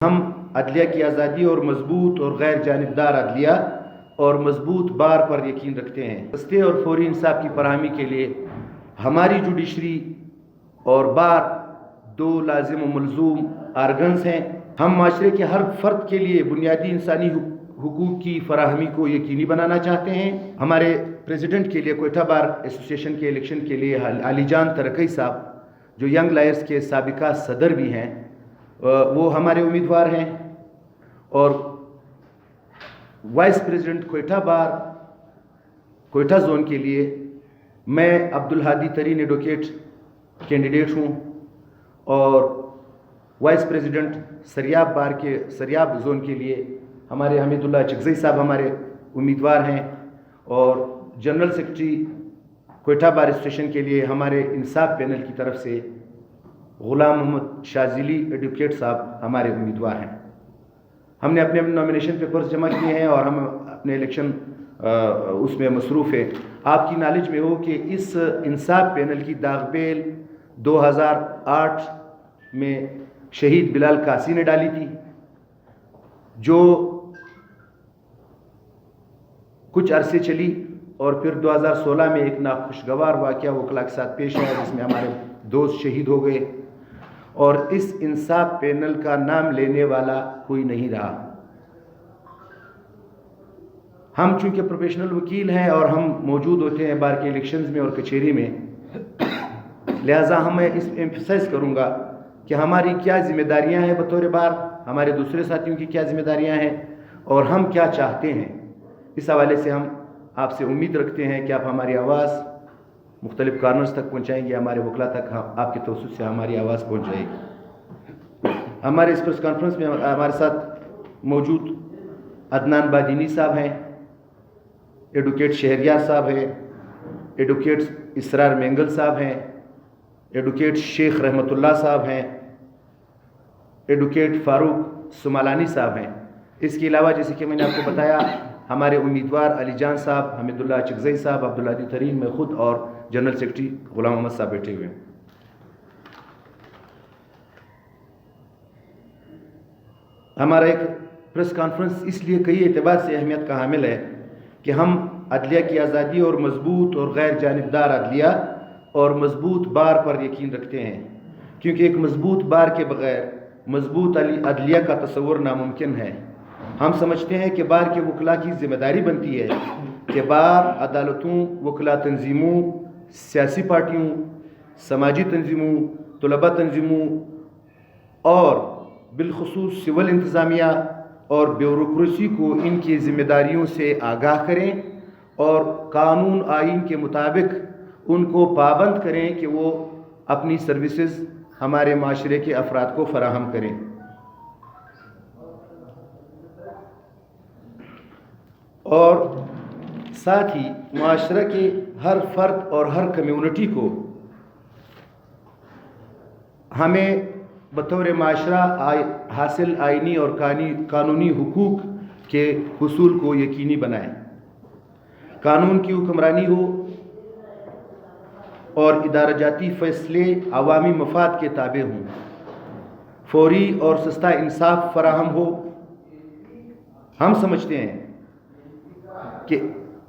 ہم عدلیہ کی آزادی اور مضبوط اور غیر جانبدار عدلیہ اور مضبوط بار پر یقین رکھتے ہیں۔ سستے اور فوری انصاف کی فراہمی کے لیے ہماری جوڈیشری اور بار دو لازم و ملزوم آرگنز ہیں۔ ہم معاشرے کے ہر فرد کے لیے بنیادی انسانی حقوق کی فراہمی کو یقینی بنانا چاہتے ہیں۔ ہمارے پریزیڈنٹ کے لیے کوئٹہ بار ایسوسی ایشن کے الیکشن کے لیے علی جان ترکی صاحب جو ینگ لائرز کے سابقہ صدر بھی ہیں وہ ہمارے امیدوار ہیں، اور وائس پریزیڈنٹ کوئٹہ بار کوئٹہ زون کے لیے میں عبدالہادی ترین ایڈوکیٹ کینڈیڈیٹ ہوں، اور وائس پریزیڈنٹ سریاب بار کے سریاب زون کے لیے ہمارے حمید اللہ چکزئی صاحب ہمارے امیدوار ہیں، اور جنرل سیکرٹری کوئٹہ بار ایسوسی ایشن کے لیے ہمارے انصاف پینل کی طرف سے غلام محمد شاذلی ایڈوکیٹ صاحب ہمارے امیدوار ہیں۔ ہم نے اپنے نامینیشن پیپرز جمع کیے ہیں اور ہم اپنے الیکشن اس میں مصروف ہیں۔ آپ کی نالج میں ہو کہ اس انصاف پینل کی داغ بیل 2008 میں شہید بلال قاسی نے ڈالی تھی، جو کچھ عرصے چلی اور پھر 2016 میں ایک ناخوشگوار واقعہ وکلا کے ساتھ پیش آیا جس میں ہمارے دوست شہید ہو گئے، اور اس انصاف پینل کا نام لینے والا کوئی نہیں رہا۔ ہم چونکہ پروفیشنل وکیل ہیں اور ہم موجود ہوتے ہیں بار کے الیکشنز میں اور کچہری میں، لہٰذا میں اس ایمفسائز کروں گا کہ ہماری کیا ذمہ داریاں ہیں بطور بار، ہمارے دوسرے ساتھیوں کی کیا ذمہ داریاں ہیں، اور ہم کیا چاہتے ہیں۔ اس حوالے سے ہم آپ سے امید رکھتے ہیں کہ آپ ہماری آواز مختلف کارنرز تک پہنچائیں گے، ہمارے وکلا تک آپ کے توسط سے ہماری آواز پہنچ جائے گی۔ ہمارے اس پریس کانفرنس میں ہمارے ساتھ موجود عدنان بادینی صاحب ہیں، ایڈوکیٹ شہریار صاحب ہیں، ایڈوکیٹ اسرار مینگل صاحب ہیں، ایڈوکیٹ شیخ رحمت اللہ صاحب ہیں، ایڈوکیٹ فاروق سمالانی صاحب ہیں۔ اس کے علاوہ جیسے کہ میں نے آپ کو بتایا ہمارے امیدوار علی جان صاحب، حمید اللہ چکزئی صاحب، عبدالہادی ترین، میں خود اور جنرل سیکرٹری غلام محمد صاحب بیٹھے ہوئے ہیں۔ ہمارا ایک پریس کانفرنس اس لیے کئی اعتبار سے اہمیت کا حامل ہے کہ ہم عدلیہ کی آزادی اور مضبوط اور غیر جانبدار عدلیہ اور مضبوط بار پر یقین رکھتے ہیں، کیونکہ ایک مضبوط بار کے بغیر مضبوط عدلیہ کا تصور ناممکن ہے۔ ہم سمجھتے ہیں کہ بار کے وکلاء کی ذمہ داری بنتی ہے کہ بار عدالتوں، وکلاء تنظیموں، سیاسی پارٹیوں، سماجی تنظیموں، طلباء تنظیموں اور بالخصوص سول انتظامیہ اور بیوروکریسی کو ان کی ذمہ داریوں سے آگاہ کریں اور قانون آئین کے مطابق ان کو پابند کریں کہ وہ اپنی سروسز ہمارے معاشرے کے افراد کو فراہم کریں۔ اور ساتھ ہی معاشرہ کے ہر فرد اور ہر کمیونٹی کو ہمیں بطور معاشرہ حاصل آئینی اور قانونی حقوق کے حصول کو یقینی بنائیں، قانون کی حکمرانی ہو اور ادارہ جاتی فیصلے عوامی مفاد کے تابع ہوں، فوری اور سستا انصاف فراہم ہو۔ ہم سمجھتے ہیں کہ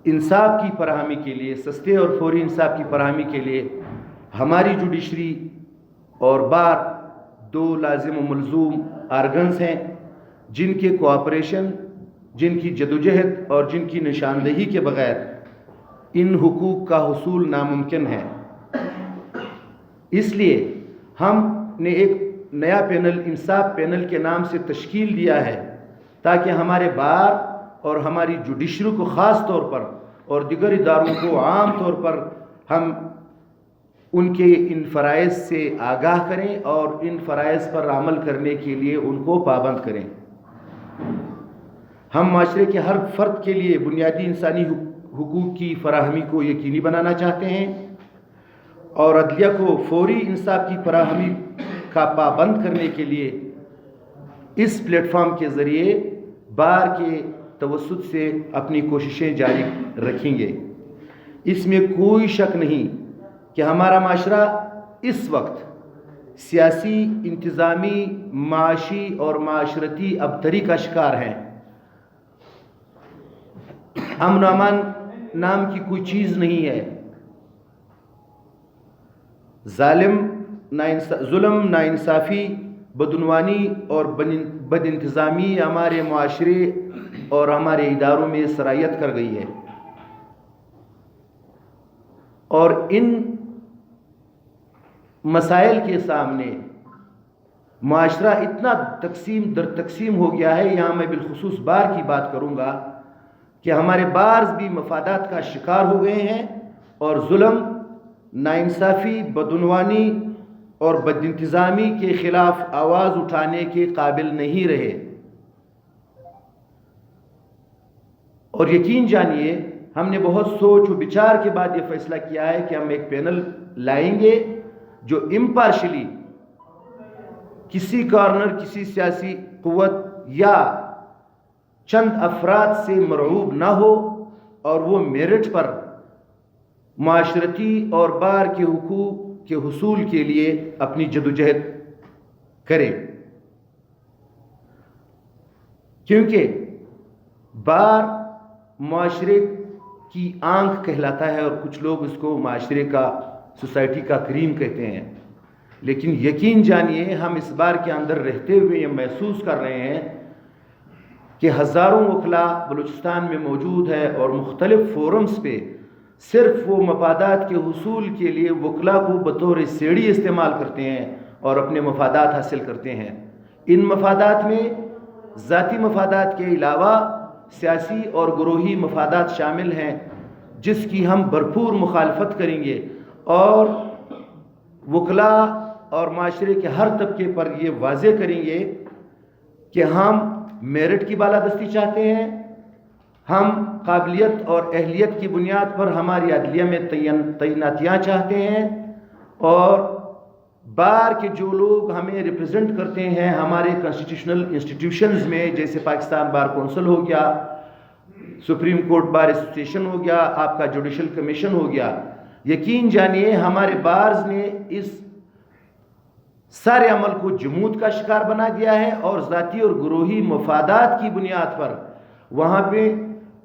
انصاف کی فراہمی کے لیے، سستے اور فوری انصاف کی فراہمی کے لیے ہماری جوڈیشری اور بار دو لازم و ملزوم آرگنز ہیں جن کے کوآپریشن، جن کی جدوجہد اور جن کی نشاندہی کے بغیر ان حقوق کا حصول ناممکن ہے۔ اس لیے ہم نے ایک نیا پینل انصاف پینل کے نام سے تشکیل دیا ہے تاکہ ہمارے بار اور ہماری جوڈیشری کو خاص طور پر اور دیگر اداروں کو عام طور پر ہم ان کے ان فرائض سے آگاہ کریں اور ان فرائض پر عمل کرنے کے لیے ان کو پابند کریں۔ ہم معاشرے کے ہر فرد کے لیے بنیادی انسانی حقوق کی فراہمی کو یقینی بنانا چاہتے ہیں، اور عدلیہ کو فوری انصاف کی فراہمی کا پابند کرنے کے لیے اس پلیٹ فارم کے ذریعے بار کے توسط سے اپنی کوششیں جاری رکھیں گے۔ اس میں کوئی شک نہیں کہ ہمارا معاشرہ اس وقت سیاسی، انتظامی، معاشی اور معاشرتی ابتری کا شکار ہیں۔ امن و امان نام کی کوئی چیز نہیں ہے۔ ظلم، ناانصافی، بدعنوانی اور بد انتظامی ہمارے معاشرے اور ہمارے اداروں میں سرایت کر گئی ہے، اور ان مسائل کے سامنے معاشرہ اتنا تقسیم در تقسیم ہو گیا ہے۔ یہاں میں بالخصوص بار کی بات کروں گا کہ ہمارے بارز بھی مفادات کا شکار ہو گئے ہیں، اور ظلم، ناانصافی، بدعنوانی اور بد انتظامی کے خلاف آواز اٹھانے کے قابل نہیں رہے۔ اور یقین جانیے، ہم نے بہت سوچ و بچار کے بعد یہ فیصلہ کیا ہے کہ ہم ایک پینل لائیں گے جو امپارشلی کسی کارنر، کسی سیاسی قوت یا چند افراد سے مرعوب نہ ہو، اور وہ میرٹ پر معاشرتی اور بار کے حقوق کے حصول کے لیے اپنی جدوجہد کرے، کیونکہ بار معاشرے کی آنکھ کہلاتا ہے، اور کچھ لوگ اس کو معاشرے کا، سوسائٹی کا کریم کہتے ہیں۔ لیکن یقین جانیے، ہم اس بار کے اندر رہتے ہوئے یہ محسوس کر رہے ہیں کہ ہزاروں وکلاء بلوچستان میں موجود ہے، اور مختلف فورمز پہ صرف وہ مفادات کے حصول کے لیے وکلاء کو بطور سیڑھی استعمال کرتے ہیں اور اپنے مفادات حاصل کرتے ہیں۔ ان مفادات میں ذاتی مفادات کے علاوہ سیاسی اور گروہی مفادات شامل ہیں، جس کی ہم بھرپور مخالفت کریں گے، اور وکلاء اور معاشرے کے ہر طبقے پر یہ واضح کریں گے کہ ہم میرٹ کی بالادستی چاہتے ہیں، ہم قابلیت اور اہلیت کی بنیاد پر ہماری عدلیہ میں تعیناتیاں چاہتے ہیں، اور بار کے جو لوگ ہمیں ریپرزینٹ کرتے ہیں ہمارے کانسٹیٹیوشنل انسٹیٹیوشنز میں، جیسے پاکستان بار کونسل ہو گیا، سپریم کورٹ بار ایسوسیشن ہو گیا، آپ کا جوڈیشل کمیشن ہو گیا، یقین جانیے ہمارے بارز نے اس سارے عمل کو جمود کا شکار بنا دیا ہے، اور ذاتی اور گروہی مفادات کی بنیاد پر وہاں پہ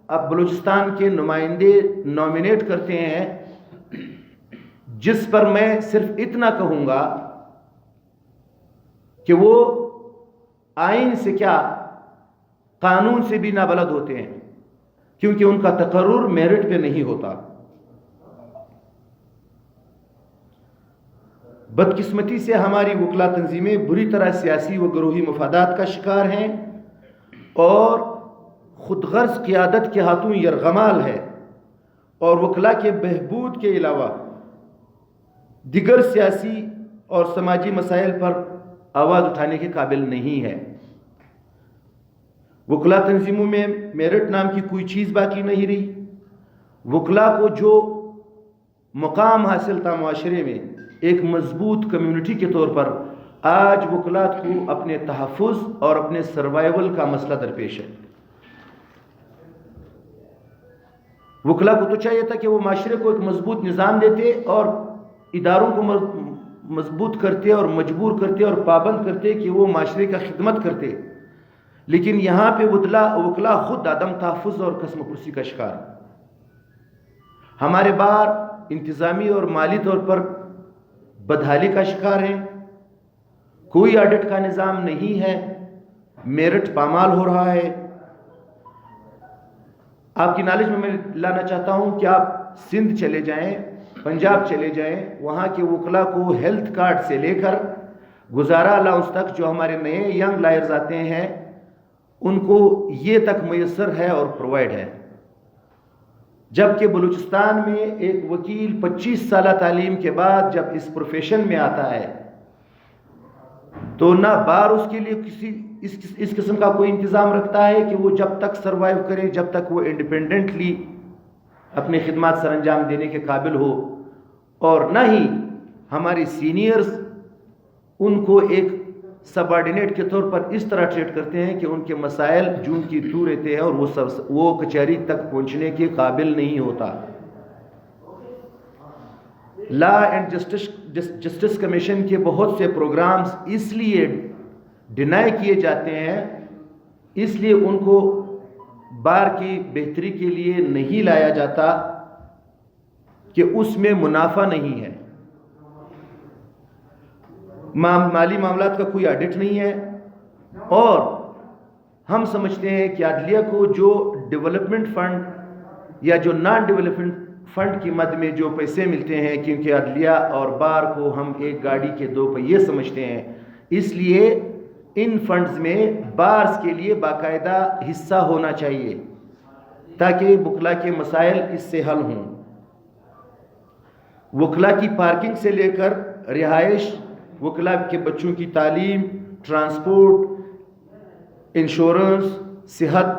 اب بلوچستان کے نمائندے نامینیٹ کرتے ہیں، جس پر میں صرف اتنا کہوں گا کہ وہ آئین سے کیا، قانون سے بھی نابلد ہوتے ہیں، کیونکہ ان کا تقرر میرٹ پہ نہیں ہوتا۔ بدقسمتی سے ہماری وکلا تنظیمیں بری طرح سیاسی و گروہی مفادات کا شکار ہیں، اور خود غرض قیادت کے ہاتھوں یرغمال ہے، اور وکلا کے بہبود کے علاوہ دیگر سیاسی اور سماجی مسائل پر آواز اٹھانے کے قابل نہیں ہے۔ وکلا تنظیموں میں میرٹ نام کی کوئی چیز باقی نہیں رہی۔ وکلا کو جو مقام حاصل تھا معاشرے میں ایک مضبوط کمیونٹی کے طور پر، آج وکلا کو اپنے تحفظ اور اپنے سروائیول کا مسئلہ درپیش ہے۔ وکلا کو تو چاہیے تھا کہ وہ معاشرے کو ایک مضبوط نظام دیتے، اور اداروں کو مضبوط کرتے اور مجبور کرتے اور پابند کرتے کہ وہ معاشرے کا خدمت کرتے، لیکن یہاں پہ وکلا خود عدم تحفظ اور قسم پرسی کا شکار۔ ہمارے بار انتظامی اور مالی طور پر بدحالی کا شکار ہیں، کوئی آڈٹ کا نظام نہیں ہے، میرٹ پامال ہو رہا ہے۔ آپ کی نالج میں لانا چاہتا ہوں کہ آپ سندھ چلے جائیں، پنجاب چلے جائیں، وہاں کے وکلا کو ہیلتھ کارڈ سے لے کر گزارا الاؤنس تک جو ہمارے نئے ینگ لائرز آتے ہیں ان کو یہ تک میسر ہے اور پرووائڈ ہے، جبکہ بلوچستان میں ایک وکیل 25 سالہ تعلیم کے بعد جب اس پروفیشن میں آتا ہے تو نہ بار اس کے لیے اس قسم کا کوئی انتظام رکھتا ہے کہ وہ جب تک سروائیو کرے، جب تک وہ انڈیپینڈنٹلی اپنے خدمات سر انجام دینے کے قابل ہو، اور نہ ہی ہمارے سینئرز ان کو ایک سب آرڈینیٹ کے طور پر اس طرح ٹریٹ کرتے ہیں کہ ان کے مسائل جون کی تو رہتے ہیں اور وہ کچہری تک پہنچنے کے قابل نہیں ہوتا۔ لا اینڈ جسٹس کمیشن کے بہت سے پروگرامز اس لیے ڈینائی کیے جاتے ہیں، اس لیے ان کو بار کی بہتری کے لیے نہیں لایا جاتا کہ اس میں منافع نہیں ہے، مالی معاملات کا کوئی آڈٹ نہیں ہے، اور ہم سمجھتے ہیں کہ عدلیہ کو جو ڈیولپمنٹ فنڈ یا جو نان ڈیولپمنٹ فنڈ کی مد میں جو پیسے ملتے ہیں، کیونکہ عدلیہ اور بار کو ہم ایک گاڑی کے دو پہیے سمجھتے ہیں، اس لیے ان فنڈز میں بارز کے لیے باقاعدہ حصہ ہونا چاہیے تاکہ وکلا کے مسائل اس سے حل ہوں۔ وکلا کی پارکنگ سے لے کر رہائش، وکلا کے بچوں کی تعلیم، ٹرانسپورٹ، انشورنس، صحت،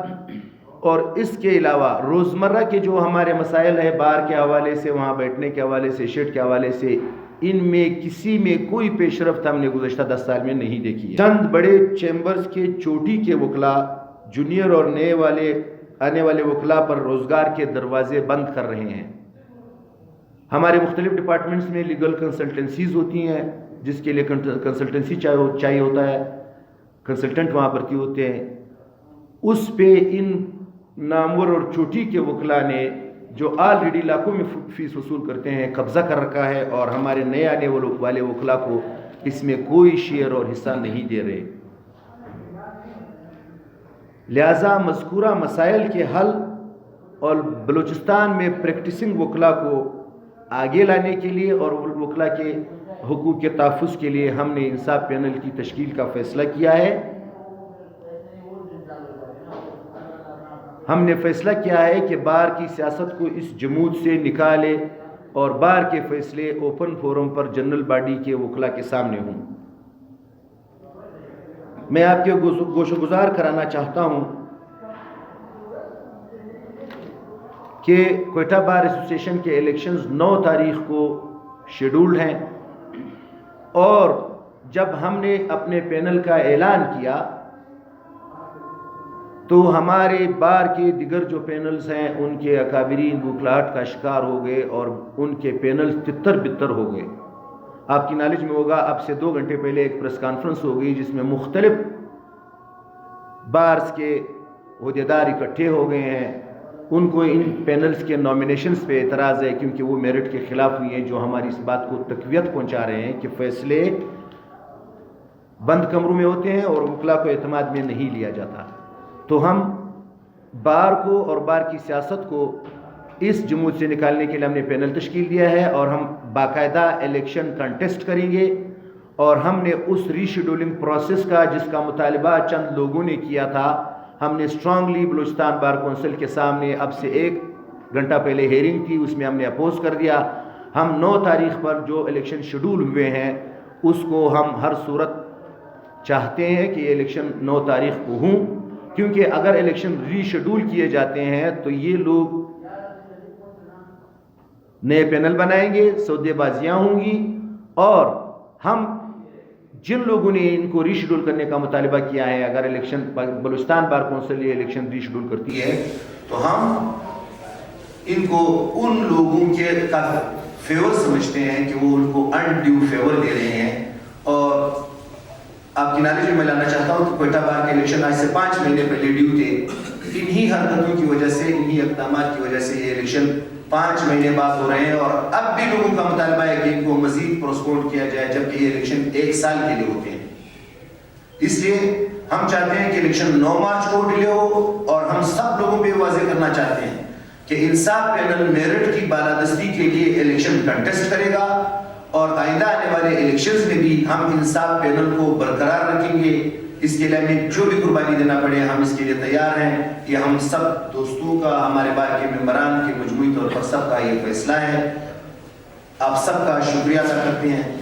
اور اس کے علاوہ روزمرہ کے جو ہمارے مسائل ہیں بار کے حوالے سے، وہاں بیٹھنے کے حوالے سے، شیڈ کے حوالے سے، ان میں کسی میں کوئی پیش رفت ہم نے گزشتہ 10 سال میں نہیں دیکھی ہے۔ چند بڑے چیمبرز کے چوٹی کے وکلا جونیئر اور نئے آنے والے وکلا پر روزگار کے دروازے بند کر رہے ہیں۔ ہمارے مختلف ڈپارٹمنٹس میں لیگل کنسلٹنسیز ہوتی ہیں، جس کے لیے کنسلٹنسی چاہیے ہوتا ہے، کنسلٹنٹ وہاں بھرتی ہوتے ہیں، اس پہ ان نامور اور چوٹی کے وکلا نے جو آلریڈی لاکھوں میں فیس وصول کرتے ہیں قبضہ کر رکھا ہے، اور ہمارے نئے آنے والے وکلا کو اس میں کوئی شیئر اور حصہ نہیں دے رہے۔ لہذا مذکورہ مسائل کے حل اور بلوچستان میں پریکٹسنگ وکلا کو آگے لانے کے لیے اور وکلا کے حقوق کے تحفظ کے لیے ہم نے انصاف پینل کی تشکیل کا فیصلہ کیا ہے۔ ہم نے فیصلہ کیا ہے کہ بار کی سیاست کو اس جمود سے نکالے اور بار کے فیصلے اوپن فورم پر جنرل باڈی کے وکلا کے سامنے ہوں۔ میں آپ کے گوش گزار کرانا چاہتا ہوں کہ کوئٹہ بار ایسوسیشن کے الیکشنز 9 تاریخ کو شیڈولڈ ہیں، اور جب ہم نے اپنے پینل کا اعلان کیا تو ہمارے بار کے دیگر جو پینلز ہیں ان کے اکابرین بوکھلاہٹ کا شکار ہو گئے اور ان کے پینل تتر بتر ہو گئے۔ آپ کی نالج میں ہوگا، اب سے 2 گھنٹے پہلے ایک پریس کانفرنس ہو گئی جس میں مختلف بارز کے عہدیدار اکٹھے ہو گئے ہیں۔ ان کو ان پینلز کے نامینیشنز پہ اعتراض ہے کیونکہ وہ میرٹ کے خلاف ہوئی ہیں، جو ہماری اس بات کو تقویت پہنچا رہے ہیں کہ فیصلے بند کمروں میں ہوتے ہیں اور وکلا کو اعتماد میں نہیں لیا جاتا۔ تو ہم بار کو اور بار کی سیاست کو اس جمود سے نکالنے کے لیے ہم نے پینل تشکیل دیا ہے، اور ہم باقاعدہ الیکشن کنٹیسٹ کریں گے، اور ہم نے اس ری شیڈولنگ پروسیس کا جس کا مطالبہ چند لوگوں نے کیا تھا، ہم نے اسٹرانگلی بلوچستان بار کونسل کے سامنے اب سے 1 گھنٹہ پہلے ہیئرنگ کی، اس میں ہم نے اپوز کر دیا۔ ہم 9 تاریخ پر جو الیکشن شیڈول ہوئے ہیں اس کو ہم ہر صورت چاہتے ہیں کہ یہ الیکشن 9 تاریخ کو ہوں، کیونکہ اگر الیکشن ری شیڈول کیے جاتے ہیں تو یہ لوگ نئے پینل بنائیں گے، سودے بازیاں ہوں گی، اور ہم جن لوگوں نے ان کو ری شیڈول کرنے کا مطالبہ کیا ہے، اگر الیکشن بلوچستان بار کونسل یہ الیکشن ری شیڈول کرتی ہے تو ہم ان کو ان لوگوں کے کا فیور سمجھتے ہیں کہ وہ ان کو انڈیو فیور دے رہے ہیں۔ اور آپ کی نالج میں لانا چاہتا ہوں کہ کوئٹہ بار کے الیکشن آج سے 5 مہینے پہلے ڈیو تھے، انہی حرکتوں کی وجہ سے، انہی اقدامات کی وجہ سے یہ الیکشن 5 مہینے بعد ہو رہے ہیں، اور اب بھی لوگوں کا مطالبہ ہے کہ ان کو مزید پروسپونڈ کیا جائے، جبکہ یہ الیکشن 1 سال کے لیے ہوتے ہیں۔ اس لیے ہم چاہتے ہیں کہ الیکشن 9 مارچ کو ڈیلے ہو، اور ہم سب لوگوں پہ واضح کرنا چاہتے ہیں کہ انصاف پینل میرٹ کی بالادستی کے لیے الیکشن کنٹیسٹ کرے گا، اور آئندہ آنے والے الیکشنز میں بھی ہم انصاف پینل کو برقرار رکھیں گے۔ اس کے لیے ہمیں جو بھی قربانی دینا پڑے ہم اس کے لیے تیار ہیں۔ یہ ہم سب دوستوں کا، ہمارے بار کے ممبران کے مجموعی طور پر سب کا یہ فیصلہ ہے۔ آپ سب کا شکریہ ادا کرتے ہیں۔